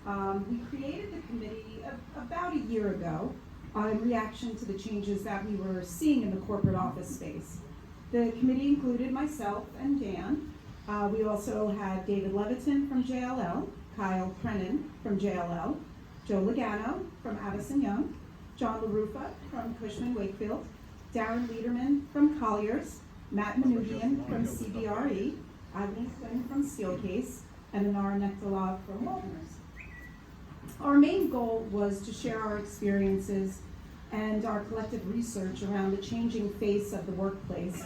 We created the committee about a year ago in reaction to the changes that we were seeing in the corporate office space. The committee included myself and Dan. We also had David Levitin from JLL, Kyle Crennan from JLL, Joe Logano from Addison Young, John LaRufa from Cushman Wakefield, Darren Liederman from Colliers, Matt Manoukian from CBRE, Eileen Quinn from Steelcase, and Anara Nektalov from Waldner's. Our main goal was to share our experiences and our collective research around the changing face of the workplace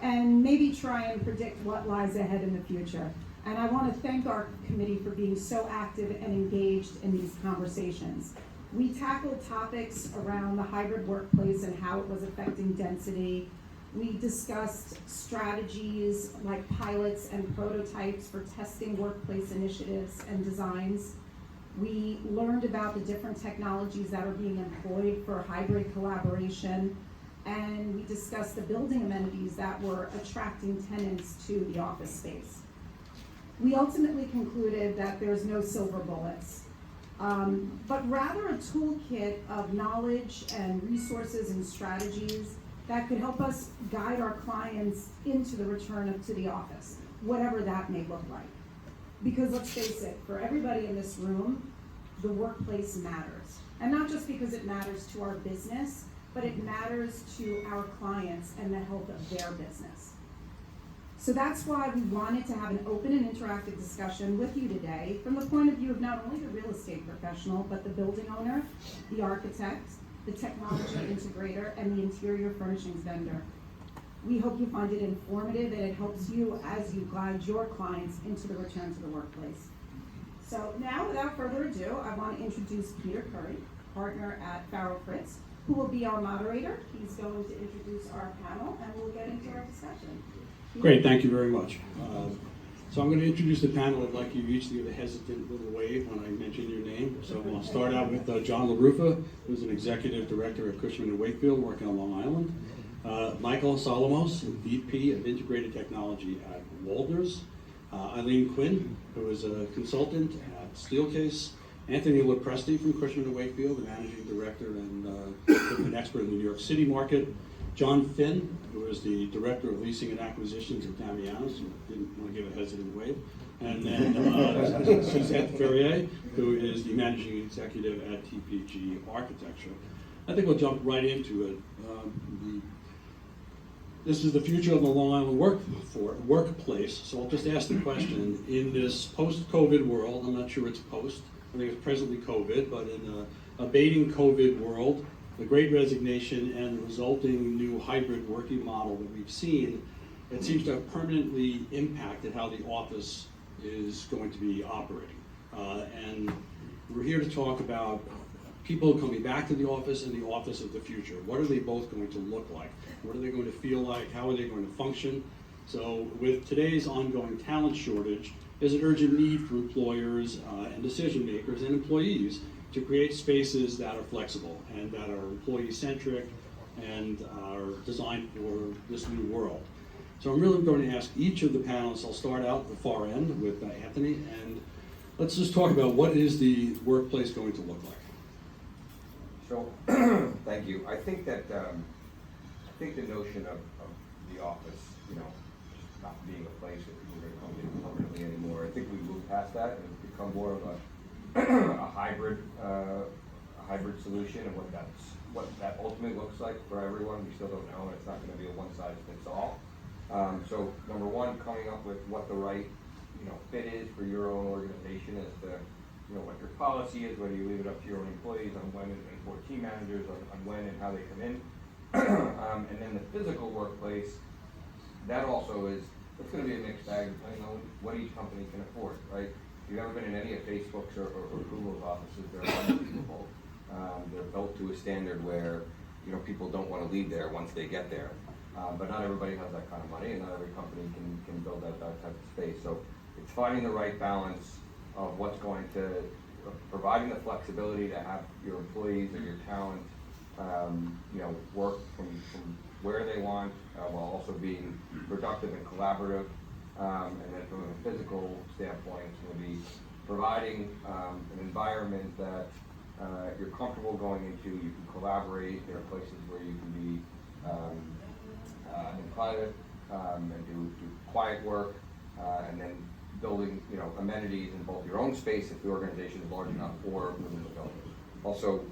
and maybe try and predict what lies ahead in the future. And I want to thank our committee for being so active and engaged in these conversations. We tackled topics around the hybrid workplace and how it was affecting density. We discussed strategies like pilots and prototypes for testing workplace initiatives and designs. We learned about the different technologies that are being employed for hybrid collaboration, and we discussed the building amenities that were attracting tenants to the office space. We ultimately concluded that there's no silver bullets, but rather a toolkit of knowledge and resources and strategies that could help us guide our clients into the return to the office, whatever that may look like. Because let's face it, for everybody in this room, the workplace matters. And not just because it matters to our business, but it matters to our clients and the health of their business. So that's why we wanted to have an open and interactive discussion with you today from the point of view of not only the real estate professional, but the building owner, the architect, the technology integrator, and the interior furnishings vendor. We hope you find it informative and it helps you as you guide your clients into the return to the workplace. So now, without further ado, I want to introduce Peter Curry, partner at Farrell Fritz, who will be our moderator. He's going to introduce our panel and we'll get into our discussion. Peter? Great, thank you very much. So I'm going to introduce the panel. I'd like you each to give a hesitant little wave when I mention your name. So I'll start out with John LaRufa, who's an executive director at Cushman & Wakefield, working on Long Island. Michael Solomos, VP of Integrated Technology at Waldner's. Eileen Quinn, who is a consultant at Steelcase. Anthony Lopresti from Cushman & Wakefield, the managing director and an expert in the New York City market. John Finn, who is the director of leasing and acquisitions at Damiano's, who didn't want to give a hesitant wave. And then Suzette Ferrier, who is the managing executive at TPG Architecture. I think we'll jump right into it. This is the future of the Long Island workplace, so I'll just ask the question, in this post-COVID world, I'm not sure it's post, I think it's presently COVID, but in a abating COVID world, the Great Resignation and the resulting new hybrid working model that we've seen, it seems to have permanently impacted how the office is going to be operating. And we're here to talk about people coming back to the office and the office of the future. What are they both going to look like? What are they going to feel like? How are they going to function? So with today's ongoing talent shortage, there's an urgent need for employers and decision makers and employees to create spaces that are flexible and that are employee-centric and are designed for this new world. So I'm really going to ask each of the panelists, I'll start out at the far end with Anthony, and let's just talk about what is the workplace going to look like. So, thank you. I think that the notion of the office, not being a place that people are going to come to permanently anymore, I think we moved past that and it's become more of a hybrid solution, and what that ultimately looks like for everyone, we still don't know, and it's not going to be a one-size-fits-all. So, number one, coming up with what the right fit is for your own organization as to what your policy is, whether you leave it up to your own employees on when and for team managers on when and how they come in. And then the physical workplace, that also is, it's going to be a mixed bag depending on what each company can afford, right? If you've ever been in any of Facebook's or Google's offices, they're unbelievable. They're built to a standard where people don't want to leave there once they get there. But not everybody has that kind of money, and not every company can build that type of space. So it's finding the right balance of what's going to, providing the flexibility to have your employees or your talent, work from where they want, while also being productive and collaborative. And then from a physical standpoint, it's going to be providing an environment that you're comfortable going into, you can collaborate, there are places where you can be in private and do quiet work, and then building, amenities in both your own space if the organization is large enough or within the building. Also,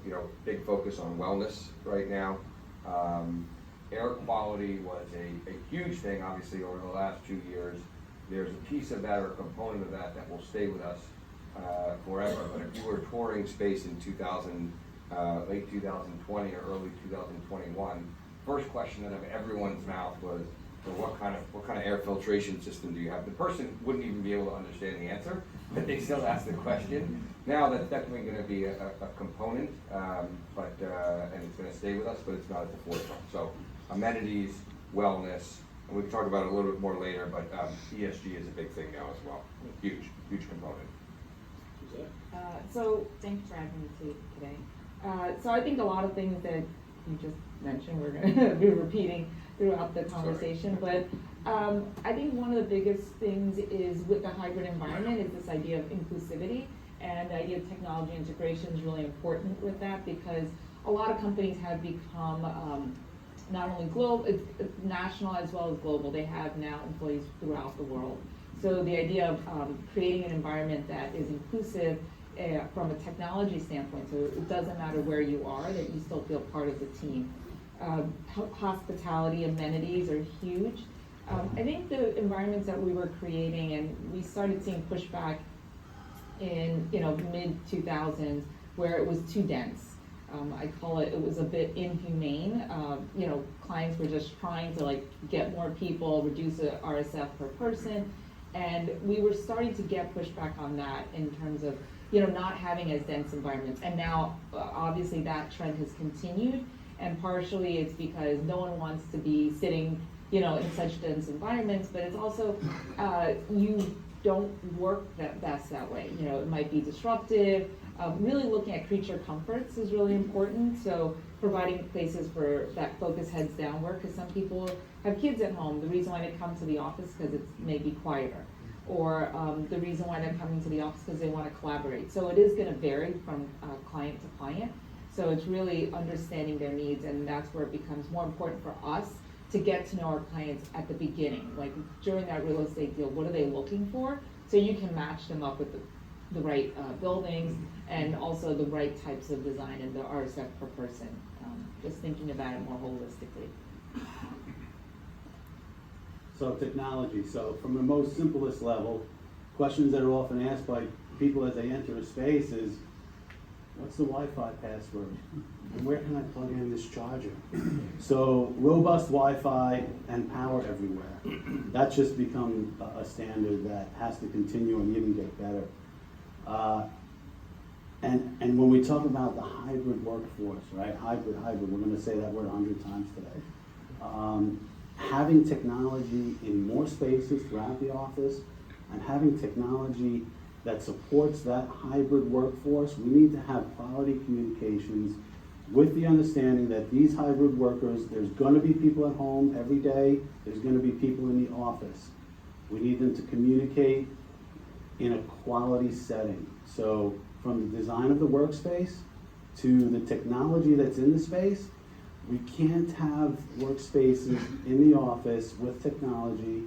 big focus on wellness right now. Air quality was a huge thing, obviously, over the last 2 years. There's a piece of that or a component of that that will stay with us forever. But if you were touring space in late 2020 or early 2021, first question out of everyone's mouth was, well, what kind of air filtration system do you have? The person wouldn't even be able to understand the answer, but they still ask the question. Now that's definitely going to be a component, and it's going to stay with us, but it's not at the forefront. So amenities, wellness, and we can talk about it a little bit more later, but ESG is a big thing now as well. Huge component. So thanks for having me today. So I think a lot of things that you just mentioned we're going to be repeating throughout the conversation, but I think one of the biggest things is with the hybrid environment is this idea of inclusivity, and the idea of technology integration is really important with that, because a lot of companies have become not only global, it's national as well as global. They have now employees throughout the world. So the idea of creating an environment that is inclusive from a technology standpoint, so it doesn't matter where you are, that you still feel part of the team. Hospitality, amenities are huge. I think the environments that we were creating, and we started seeing pushback in mid-2000s, where it was too dense. I call it was a bit inhumane. Clients were just trying to get more people, reduce the RSF per person, and we were starting to get pushback on that in terms of not having as dense environments. And now obviously that trend has continued, and partially it's because no one wants to be sitting in such dense environments, but it's also you don't work best that way. It might be disruptive. Really looking at creature comforts is really important. So providing places for that focus heads down work, because some people have kids at home. The reason why they come to the office because it's maybe quieter, or the reason why they're coming to the office because they want to collaborate. So it is going to vary from client to client. So it's really understanding their needs, and that's where it becomes more important for us to get to know our clients at the beginning, like during that real estate deal. What are they looking for? So you can match them up with the right buildings, and also the right types of design and the RSF per person. Just thinking about it more holistically. So technology, so from the most simplest level, questions that are often asked by people as they enter a space is, what's the Wi-Fi password? And where can I plug in this charger? So robust Wi-Fi and power everywhere. That's just become a standard that has to continue and even get better. And when we talk about the hybrid workforce, right? Hybrid, we're going to say that word 100 times today. Having technology in more spaces throughout the office, and having technology that supports that hybrid workforce, we need to have quality communications with the understanding that these hybrid workers, there's going to be people at home every day, there's going to be people in the office. We need them to communicate in a quality setting. So from the design of the workspace to the technology that's in the space, we can't have workspaces in the office with technology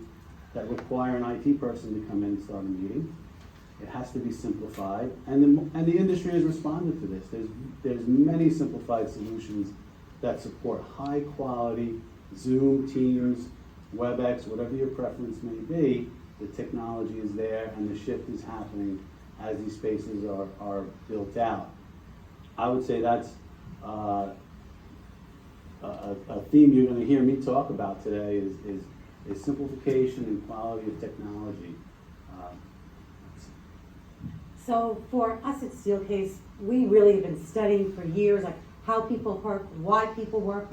that require an IT person to come in and start a meeting. It has to be simplified, and the industry has responded to this. There's many simplified solutions that support high quality Zoom, Teams, WebEx, whatever your preference may be. The technology is there, and the shift is happening as these spaces are built out. I would say that's a theme you're going to hear me talk about today is simplification and quality of technology. So for us at Steelcase, we really have been studying for years like how people work, why people work,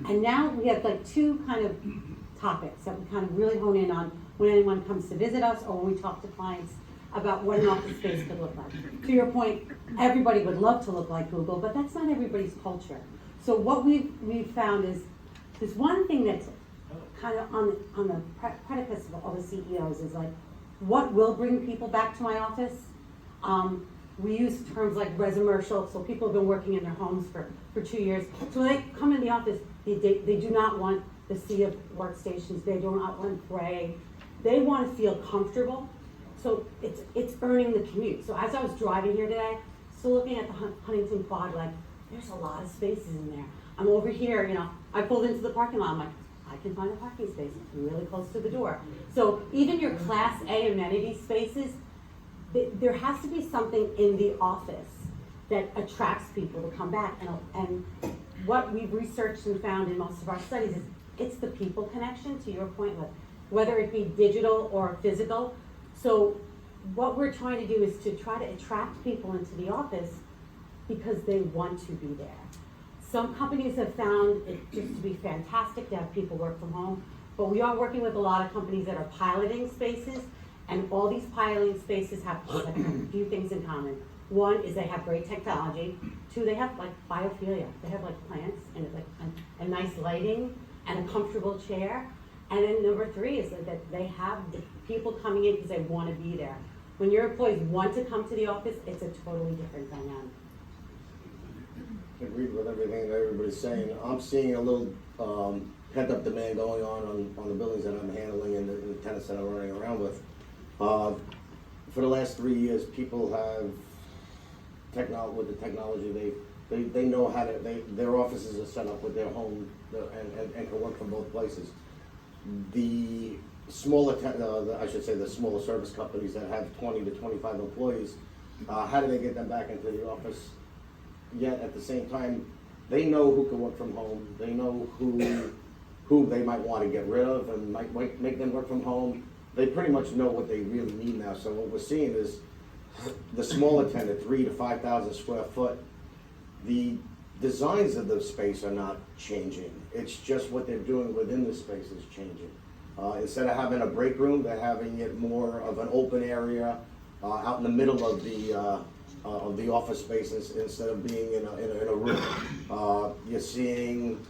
and now we have like two kind of topics that we kind of really hone in on when anyone comes to visit us or when we talk to clients about what an office space could look like. To your point, everybody would love to look like Google, but that's not everybody's culture. So what we've found is there's one thing that's kind of on the precipice of all the CEOs is like, what will bring people back to my office? We use terms like residential, so people have been working in their homes for 2 years. So when they come in the office, they do not want the sea of workstations, they do not want gray. They want to feel comfortable, so it's earning the commute. So as I was driving here today, still looking at the Huntington Quad, like, there's a lot of spaces in there. I'm over here, you know, I pulled into the parking lot, I'm like, I can find a parking space really close to the door. So even your Class A amenity spaces, there has to be something in the office that attracts people to come back. And what we've researched and found in most of our studies is it's the people connection, to your point, with whether it be digital or physical. So what we're trying to do is to try to attract people into the office because they want to be there. Some companies have found it just to be fantastic to have people work from home, but we are working with a lot of companies that are piloting spaces, and all these piloting spaces have a few things in common. One is they have great technology. Two, they have like biophilia. They have like plants and like a nice lighting and a comfortable chair. And then number three is that they have the people coming in because they want to be there. When your employees want to come to the office, it's a totally different dynamic. I agree with everything that everybody's saying. I'm seeing a little pent-up demand going on the buildings that I'm handling and the tenants that I'm running around with. For the last 3 years, people have with the technology, they know how to, their offices are set up with their home and can work from both places. The smaller, I should say the smaller service companies that have 20 to 25 employees, how do they get them back into the office? Yet at the same time, they know who can work from home. They know who they might want to get rid of and might make them work from home. They pretty much know what they really need now. So what we're seeing is the smaller tenant, 3,000 to 5,000 square foot, the designs of the space are not changing. It's just what they're doing within the space is changing. Instead of having a break room, they're having it more of an open area out in the middle of the office spaces instead of being in a room. You're seeing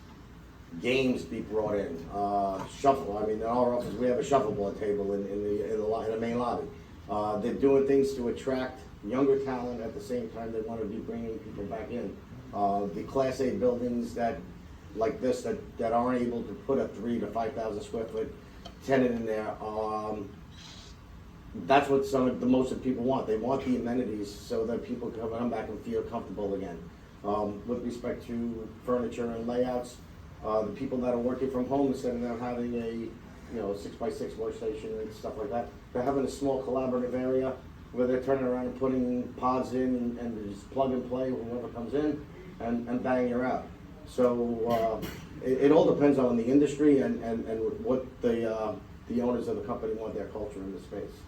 games be brought in, shuffle. I mean, in our office we have a shuffleboard table in the main lobby. They're doing things to attract younger talent at the same time they want to be bringing people back in. The Class A buildings like this that aren't able to put a 3,000 to 5,000 square foot tenant in there. That's what the most of people want. They want the amenities so that people can come back and feel comfortable again. With respect to furniture and layouts, the people that are working from home, instead of them having a 6x6 workstation and stuff like that, they're having a small collaborative area where they're turning around and putting pods in and just plug and play whoever comes in and bang, you're out. So it all depends on the industry and what the owners of the company want their culture in the space.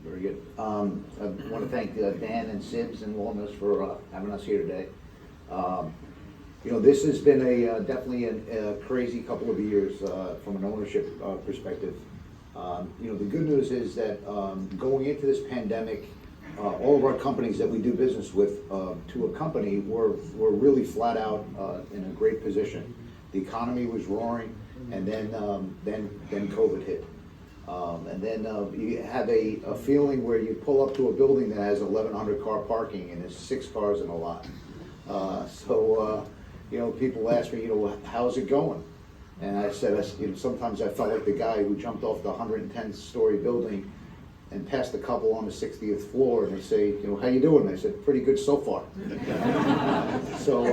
Very good. I want to thank Dan and CIBS and Walnuts for having us here today. This has been definitely a crazy couple of years from an ownership perspective. The good news is that going into this pandemic, all of our companies that we do business with, to a company, were really flat out in a great position. The economy was roaring, and then COVID hit. And then you have a feeling where you pull up to a building that has 1,100 car parking and there's 6 cars in a lot. People ask me, how's it going? And I said, sometimes I felt like the guy who jumped off the 110-story building and passed a couple on the 60th floor, and they say, how you doing? And I said, pretty good so far. So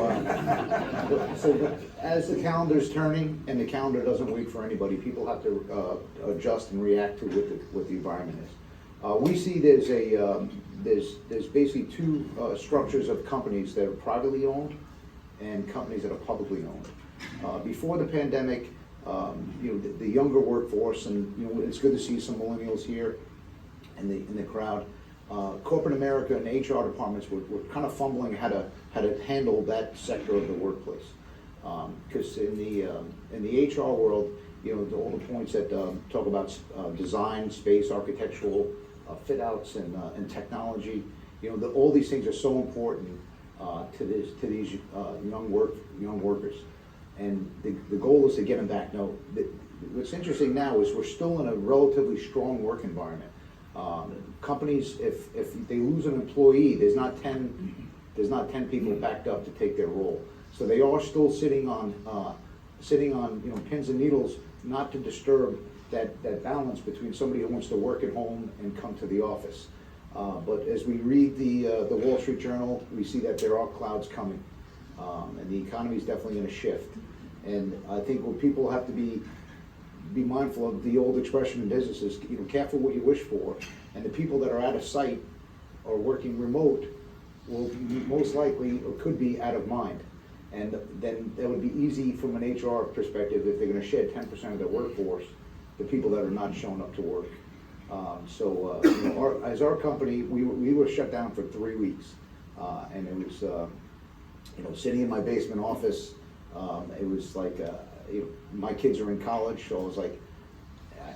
as the calendar's turning, and the calendar doesn't wait for anybody, people have to adjust and react to what the environment is. We see there's basically two structures of companies that are privately owned and companies that are publicly owned. Before the pandemic, the younger workforce, and it's good to see some millennials here in the crowd. Corporate America and HR departments were kind of fumbling how to handle that sector of the workplace. Because in the HR world, all the points that talk about design, space, architectural fit outs, and technology, all these things are so important to these young workers, and the goal is to get them back. Now, what's interesting now is we're still in a relatively strong work environment. Companies, if they lose an employee, there's not 10 people backed up to take their role. So they are still sitting on, you know, pins and needles, not to disturb that balance between somebody who wants to work at home and come to the office. But as we read the Wall Street Journal, we see that there are clouds coming, and the economy is definitely going to shift. And I think what people have to be mindful of, the old expression in business is, you know, careful what you wish for. And the people that are out of sight or working remote will be most likely, or could be, out of mind. And then that would be easy from an HR perspective if they're going to shed 10% of their workforce, the people that are not showing up to work. You know, as our company, we were shut down for 3 weeks, and it was, you know, sitting in my basement office. It was like, you know, my kids are in college, so I was like,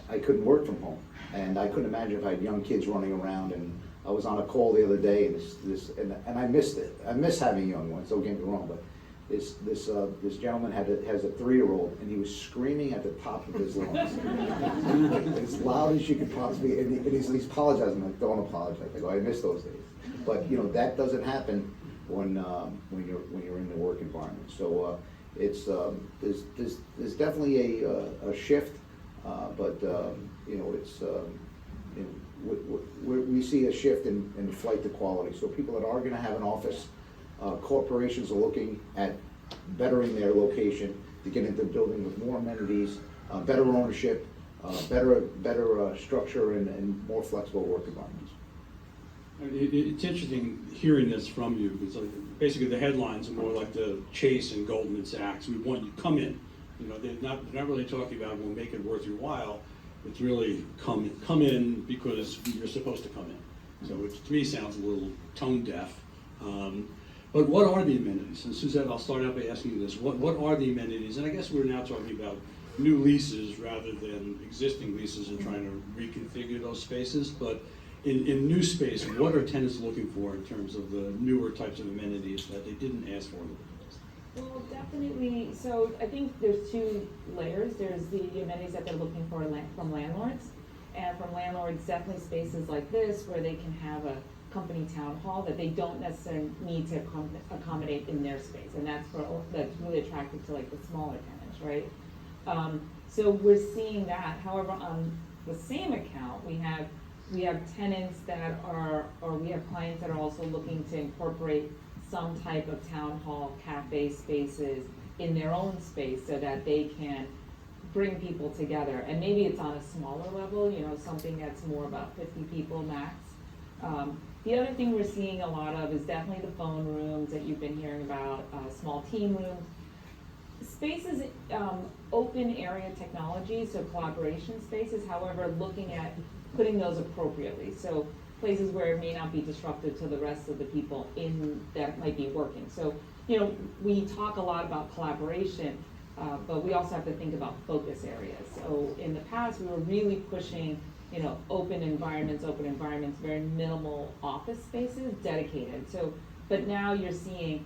I couldn't work from home, and I couldn't imagine if I had young kids running around. And I was on a call the other day, and I missed it. I miss having young ones. Don't get me wrong, but this gentleman has a 3-year-old, and he was screaming at the top of his lungs, as loud as you could possibly. And he's apologizing. I'm like, don't apologize. I go, I miss those days. But you know, that doesn't happen when you're in the work environment. So there's definitely a shift, but you know, it's you know, we see a shift in flight to quality. So people that are going to have an office, corporations are looking at bettering their location to get into the building with more amenities, better ownership, better structure, and more flexible work environments. It's interesting hearing this from you, because basically the headlines are more like the Chase and Goldman Sachs. We want you to come in. You know, they're not really talking about we'll make it worth your while. It's really come in because you're supposed to come in. So it to me sounds a little tone deaf. But what are the amenities? And Suzette, I'll start out by asking you this. What are the amenities? And I guess we're now talking about new leases rather than existing leases and trying to reconfigure those spaces. But in new space, what are tenants looking for in terms of the newer types of amenities that they didn't ask for? Well, definitely. So I think there's 2 layers. There's the amenities that they're looking for from landlords. And from landlords, definitely spaces like this where they can have a company town hall that they don't necessarily need to accommodate in their space. And that's really attractive to like the smaller tenants, right? So we're seeing that. However, on the same account, we have tenants that are, or we have clients that are also looking to incorporate some type of town hall, cafe spaces in their own space so that they can bring people together. And maybe it's on a smaller level, you know, something that's more about 50 people max. The other thing we're seeing a lot of is definitely the phone rooms that you've been hearing about, small team rooms. Spaces, open area technology, so collaboration spaces, however, looking at putting those appropriately. So places where it may not be disruptive to the rest of the people that might be working. So, you know, we talk a lot about collaboration, but we also have to think about focus areas. So in the past, we were really pushing, you know, open environments, very minimal office spaces, dedicated. So, but now you're seeing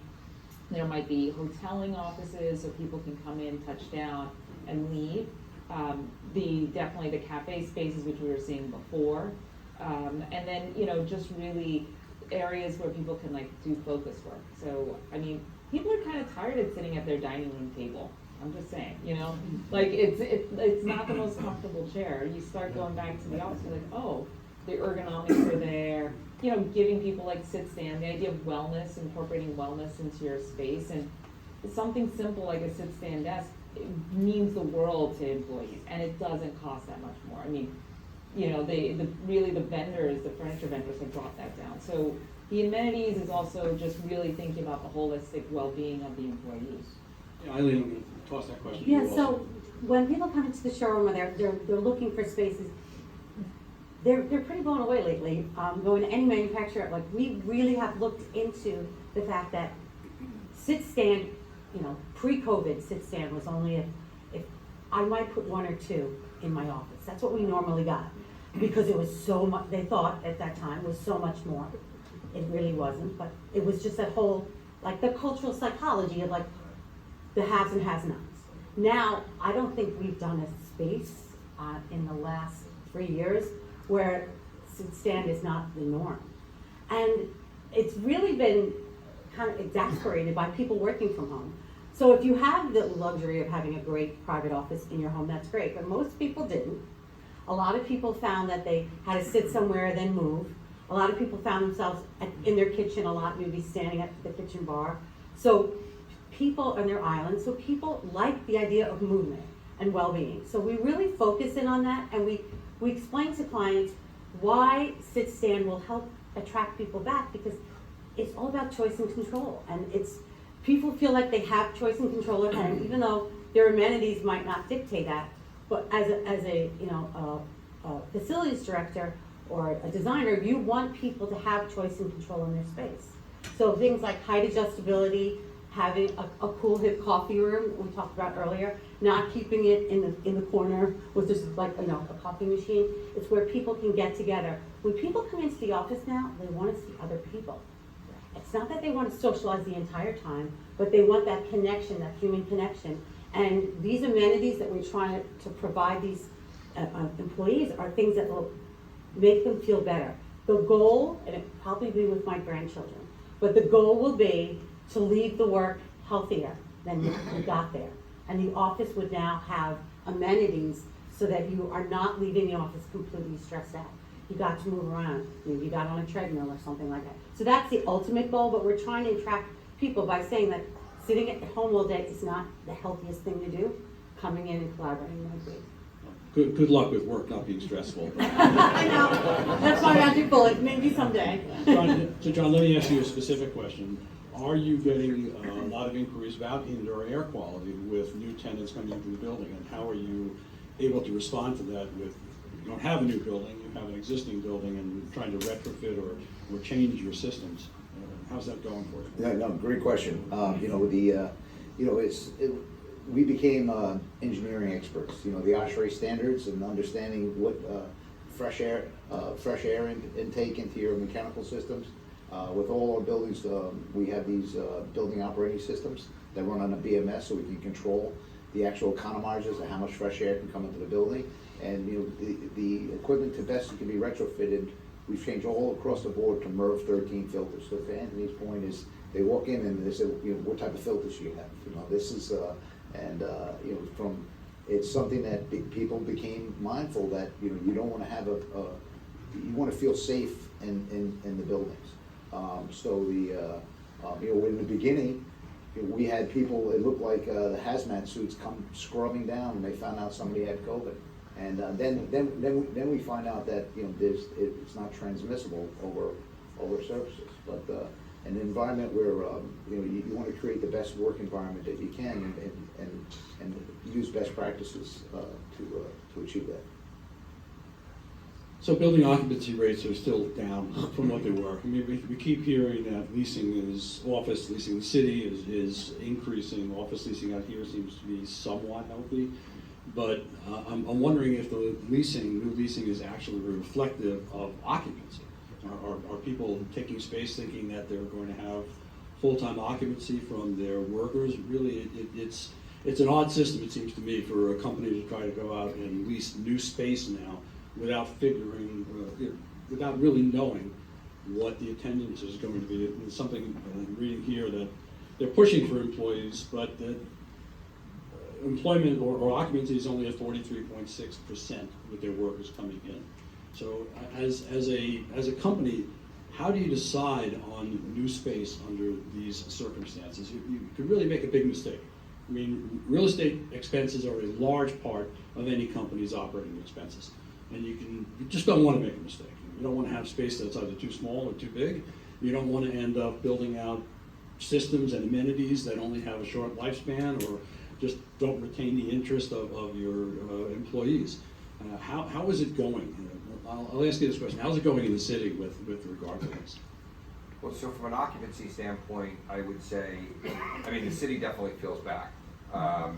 there might be hoteling offices so people can come in, touch down, and leave. Definitely the cafe spaces, which we were seeing before. And then, you know, just really areas where people can like do focus work. So, I mean, people are kind of tired of sitting at their dining room table. I'm just saying, you know, like it's not the most comfortable chair. You start going back to the office, you're like, oh, the ergonomics are there. You know, giving people like sit stand, the idea of wellness, incorporating wellness into your space, and something simple like a sit stand desk, it means the world to employees, and it doesn't cost that much more. I mean, you know, the vendors, the furniture vendors have brought that down. So the amenities is also just really thinking about the holistic well-being of the employees. Yeah, Eileen, I'm going to toss that question to Yeah, you also. so when people come into the showroom and they're looking for spaces, they're pretty blown away lately. Going to any manufacturer, like we really have looked into the fact that sit stand, you know, pre-COVID sit stand was only if I might put 1 or 2 in my office. That's what we normally got because it was so much. They thought at that time was so much more. It really wasn't, but it was just that whole like the cultural psychology of like the haves and has-nots. Now I don't think we've done a space in the last 3 years where sit-stand is not the norm. And it's really been kind of exasperated by people working from home. So if you have the luxury of having a great private office in your home, that's great, but most people didn't. A lot of people found that they had to sit somewhere, then move. A lot of people found themselves in their kitchen a lot, maybe standing at the kitchen bar. So people on their islands, so people like the idea of movement and well-being. So we really focus in on that, and we explain to clients why sit-stand will help attract people back, because it's all about choice and control. And people feel like they have choice and control at home, even though their amenities might not dictate that. But as a facilities director or a designer, you want people to have choice and control in their space. So things like height adjustability, having a cool hip coffee room we talked about earlier, not keeping it in the corner with just like a coffee machine. It's where people can get together. When people come into the office now, they want to see other people. It's not that they want to socialize the entire time, but they want that connection, that human connection. And these amenities that we're trying to provide these employees are things that will make them feel better. The goal, and it probably be with my grandchildren, but the goal will be to leave the work healthier than you got there. And the office would now have amenities so that you are not leaving the office completely stressed out. You got to move around, maybe you got on a treadmill or something like that. So that's the ultimate goal, but we're trying to attract people by saying that sitting at home all day is not the healthiest thing to do. Coming in and collaborating might be. Good luck with work not being stressful. I know, that's my magic bullet, maybe someday. John, let me ask you a specific question. Are you getting a lot of inquiries about indoor air quality with new tenants coming into the building, and how are you able to respond to that with, you don't have a new building, you have an existing building, and trying to retrofit or change your systems? How's that going for you? Yeah, no, great question. We became engineering experts. The OSHRA standards and understanding what fresh air intake into your mechanical systems. With all our buildings, we have these building operating systems that run on a BMS, so we can control the actual economizers of how much fresh air can come into the building. And the equipment to best can be retrofitted. We've changed all across the board to MERV 13 filters. So to Anthony's point is, they walk in and they say, what type of filters do you have? This is, it's something that people became mindful that, you don't want to have you want to feel safe in the buildings. In the beginning, we had people, it looked like the hazmat suits come scrubbing down, and they found out somebody had COVID. And then we find out that it's not transmissible over surfaces, but an environment where you want to create the best work environment that you can, and use best practices to achieve that. So building occupancy rates are still down from what they were. I mean, we keep hearing that office leasing in the city is increasing. Office leasing out here seems to be somewhat healthy. But I'm wondering if the new leasing is actually reflective of occupancy. Are people taking space thinking that they're going to have full-time occupancy from their workers? Really, it's an odd system, it seems to me, for a company to try to go out and lease new space now without figuring, without really knowing what the attendance is going to be. It's something I'm reading here that they're pushing for employees, but that employment or occupancy is only at 43.6% with their workers coming in. So as a company, how do you decide on new space under these circumstances? You could really make a big mistake. I mean, real estate expenses are a large part of any company's operating expenses. And you just don't want to make a mistake. You don't want to have space that's either too small or too big. You don't want to end up building out systems and amenities that only have a short lifespan or just don't retain the interest of your employees. How is it going? I'll ask you this question. How's it going in the city with regard to this? Well, so from an occupancy standpoint, I would say, the city definitely feels back. I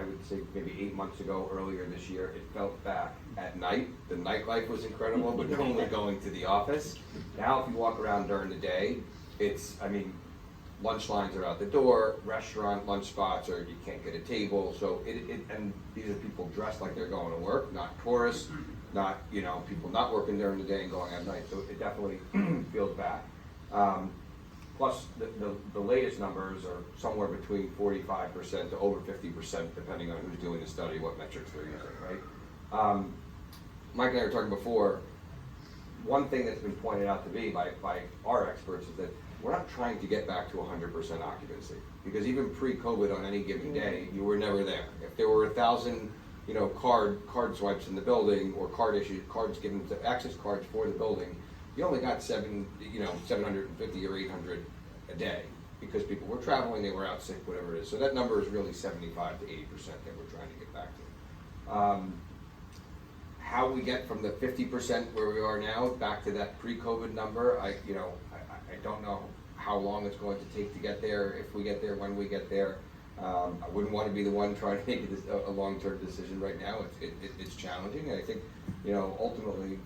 would say maybe 8 months ago, earlier this year, it felt back at night. The nightlife was incredible, but no one was going to the office. Now, if you walk around during the day, lunch lines are out the door, restaurant lunch spots, or you can't get a table. So and these are people dressed like they're going to work, not tourists. not, you know, people not working during the day and going at night, so it definitely feels bad. Plus, the latest numbers are somewhere between 45% to over 50%, depending on who's doing the study, what metrics they're using, right? Mike and I were talking before, one thing that's been pointed out to me by our experts is that we're not trying to get back to 100% occupancy, because even pre-COVID on any given day, you were never there. If there were 1,000, you know, card swipes in the building, or cards given, access cards for the building, you only got 750 or 800 a day, because people were traveling, they were out sick, whatever it is. So that number is really 75 to 80% that we're trying to get back to. How we get from the 50% where we are now back to that pre-COVID number, I don't know how long it's going to take to get there, if we get there, when we get there. I wouldn't want to be the one trying to make a long-term decision right now. It's challenging, and I think, you know, ultimately,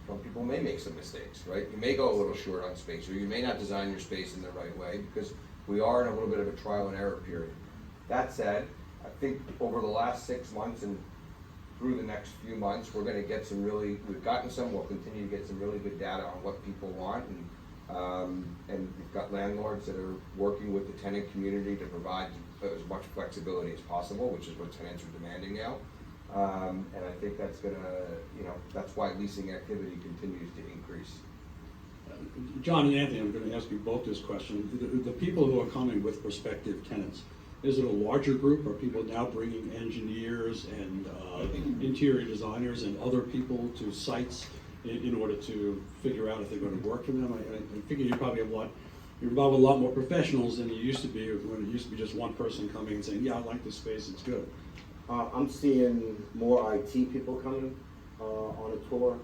some people may make some mistakes, right? You may go a little short on space, or you may not design your space in the right way, because we are in a little bit of a trial and error period. That said, I think over the last 6 months and through the next few months, we're gonna get we've gotten some, we'll continue to get some really good data on what people want, and we've got landlords that are working with the tenant community to provide as much flexibility as possible, which is what tenants are demanding now. And I think that's gonna, you know, that's why leasing activity continues to increase. John and Anthony, I'm going to ask you both this question. The people who are coming with prospective tenants, is it a larger group? Are people now bringing engineers and interior designers and other people to sites in order to figure out if they're going to work for them? I figure you probably you're involved with a lot more professionals than you used to be, when it used to be just one person coming and saying, yeah, I like this space, it's good. I'm seeing more IT people coming on a tour,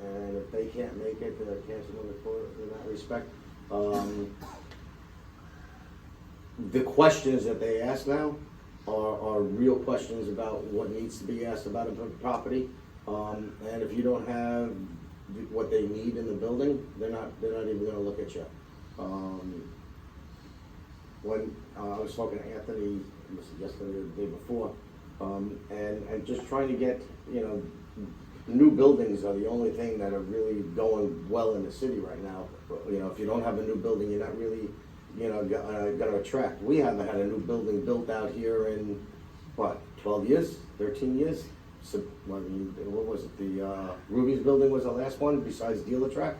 and if they can't make it, they're canceling the tour in that respect. The questions that they ask now are real questions about what needs to be asked about a property, and if you don't have what they need in the building, they're not even going to look at you. When I was talking to Anthony, this is yesterday or the day before, and just trying to get, you know, new buildings are the only thing that are really going well in the city right now. You know, if you don't have a new building, you're not really, you know, gonna attract. We haven't had a new building built out here in, what, 12 years, 13 years? So, I mean, what was it, the Ruby's building was the last one besides Dealer Track?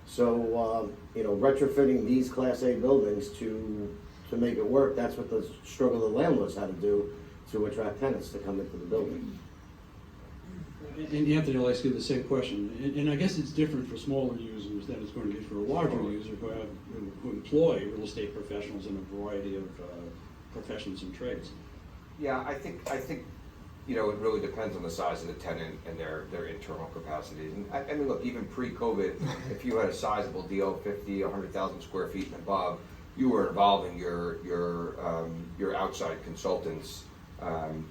So, you know, retrofitting these Class A buildings to make it work, that's what the struggle the landlords had to do to attract tenants to come into the building. And Anthony, I'll ask you the same question. And I guess it's different for smaller users than it's going to be for a larger user who employ real estate professionals in a variety of professions and trades. Yeah, I think, you know, it really depends on the size of the tenant and their internal capacities. And I mean, look, even pre-COVID, if you had a sizable deal, 50, 100,000 square feet and above, you were involving your outside consultants,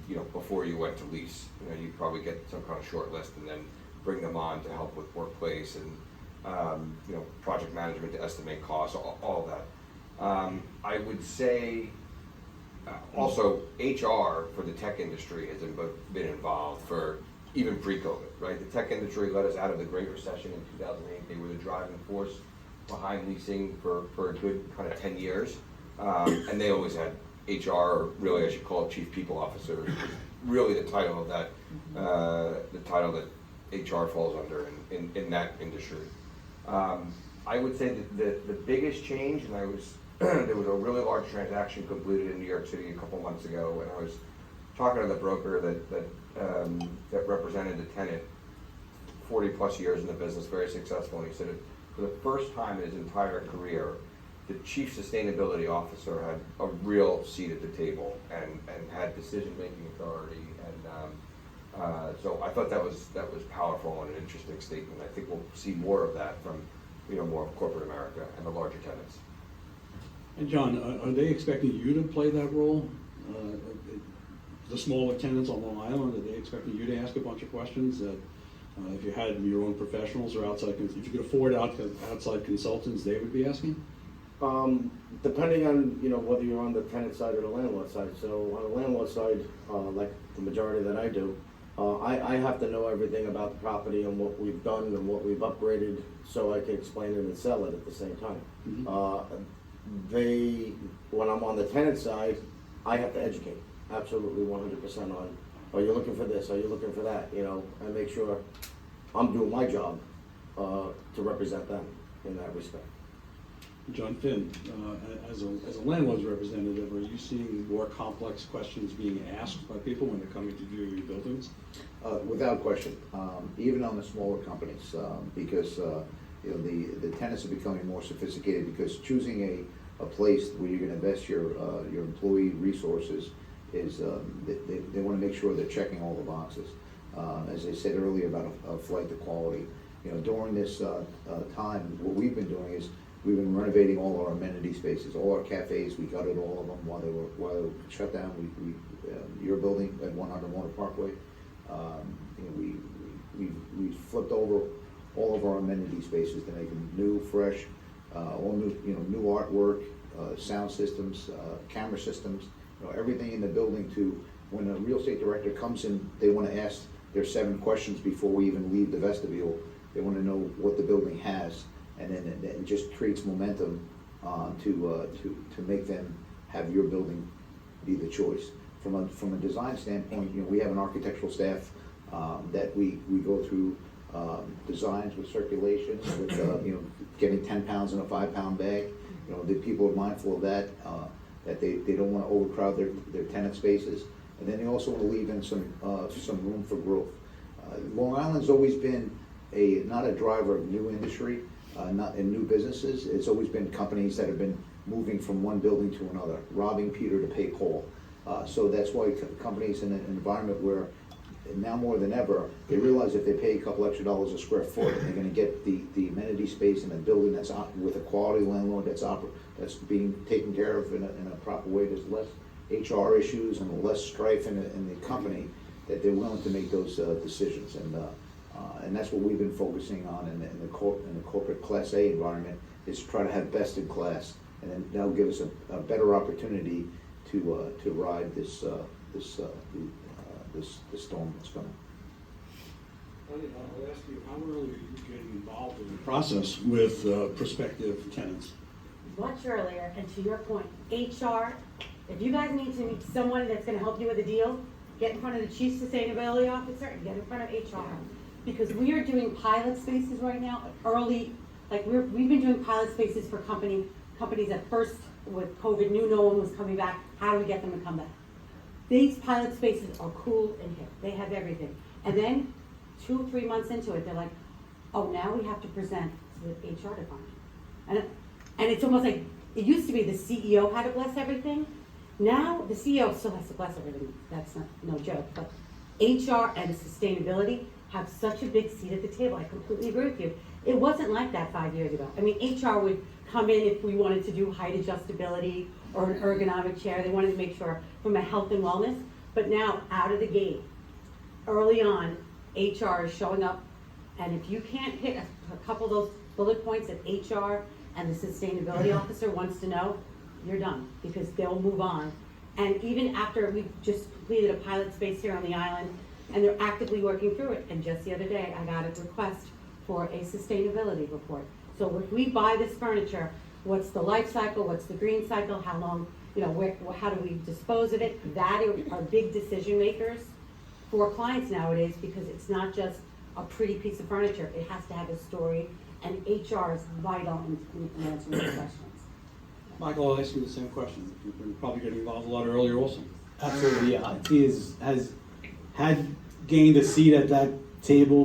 you know, before you went to lease. You know, you'd probably get some kind of short list and then bring them on to help with workplace and, you know, project management to estimate costs, all of that. I would say, also, HR for the tech industry has been involved for even pre-COVID, right? The tech industry led us out of the Great Recession in 2008. They were the driving force behind leasing for a good kind of 10 years. And they always had HR, or really I should call it Chief People Officer, really the title of that, the title that HR falls under in that industry. I would say that the biggest change, and there was a really large transaction completed in New York City a couple months ago, and I was talking to the broker that represented the tenant, 40 plus years in the business, very successful, and he said for the first time in his entire career, the chief sustainability officer had a real seat at the table and had decision-making authority, and so I thought that was powerful and an interesting statement. I think we'll see more of that from, you know, more of corporate America and the larger tenants. And John, are they expecting you to play that role? The smaller tenants on Long Island, are they expecting you to ask a bunch of questions that if you had your own professionals or outside, if you could afford outside consultants, they would be asking? Depending on, you know, whether you're on the tenant side or the landlord side. So on the landlord side, like the majority that I do, I have to know everything about the property and what we've done and what we've upgraded, so I can explain it and sell it at the same time. When I'm on the tenant side, I have to educate, absolutely 100% on, are you looking for this, are you looking for that, you know, and make sure I'm doing my job to represent them in that respect. John Finn, as a landlord's representative, are you seeing more complex questions being asked by people when they're coming to view your buildings? Without question, even on the smaller companies, because you know, the tenants are becoming more sophisticated, because choosing a place where you're gonna invest your employee resources is, they wanna make sure they're checking all the boxes. As I said earlier about a flight to quality, you know, during this time, what we've been doing is we've been renovating all our amenity spaces, all our cafes. We gutted all of them while they were shut down. Your building at 100 Motor Parkway, you know, we flipped over all of our amenity spaces to make them new, fresh, all new, you know, new artwork, sound systems, camera systems, you know, everything in the building. To when a real estate director comes in, they want to ask their 7 questions before we even leave the vestibule. They want to know what the building has, and then it just creates momentum to make them have your building be the choice. From a design standpoint, you know, we have an architectural staff that we go through designs with circulation, with you know, getting 10 pounds in a 5-pound bag. You know, the people are mindful of that, that they don't want to overcrowd their tenant spaces, and then they also want to leave in some room for growth. Long Island's always been not a driver of new industry, not in new businesses. It's always been companies that have been moving from one building to another, robbing Peter to pay Paul. So that's why companies in an environment where now more than ever, they realize if they pay a couple extra dollars a square foot, they're gonna get the amenity space in a building that's with a quality landlord that's being taken care of in a proper way. There's less HR issues and less strife in the company, that they're willing to make those decisions. And that's what we've been focusing on in the corporate Class A environment, is to try to have best in class, and then that'll give us a better opportunity to ride this storm that's coming. I'll ask you, how early are you getting involved in the process with prospective tenants? Much earlier, and to your point, HR, if you guys need to meet someone that's gonna help you with a deal, get in front of the chief sustainability officer and get in front of HR. Because we are doing pilot spaces right now, early, like we've been doing pilot spaces for companies at first with COVID, knew no one was coming back. How do we get them to come back? These pilot spaces are cool and hip. They have everything. And then 2-3 months into it, they're like, oh, now we have to present to the HR department. And it's almost like, it used to be the CEO had to bless everything. Now the CEO still has to bless everything. That's no joke. But HR and sustainability have such a big seat at the table. I completely agree with you. It wasn't like that 5 years ago. I mean, HR would come in if we wanted to do height adjustability or an ergonomic chair. They wanted to make sure from a health and wellness. But now, out of the gate, early on, HR is showing up. And if you can't hit a couple of those bullet points that HR and the sustainability officer wants to know, you're done, because they'll move on. And even after we've just completed a pilot space here on the island, and they're actively working through it. And just the other day, I got a request for a sustainability report. So if we buy this furniture, what's the life cycle, what's the green cycle, how long, you know, how do we dispose of it? That are big decision makers for clients nowadays, because it's not just a pretty piece of furniture. It has to have a story, and HR is vital in answering those questions. Michael, I'll ask you the same question. You've been probably getting involved a lot earlier also. Absolutely, yeah. He has gained a seat at that table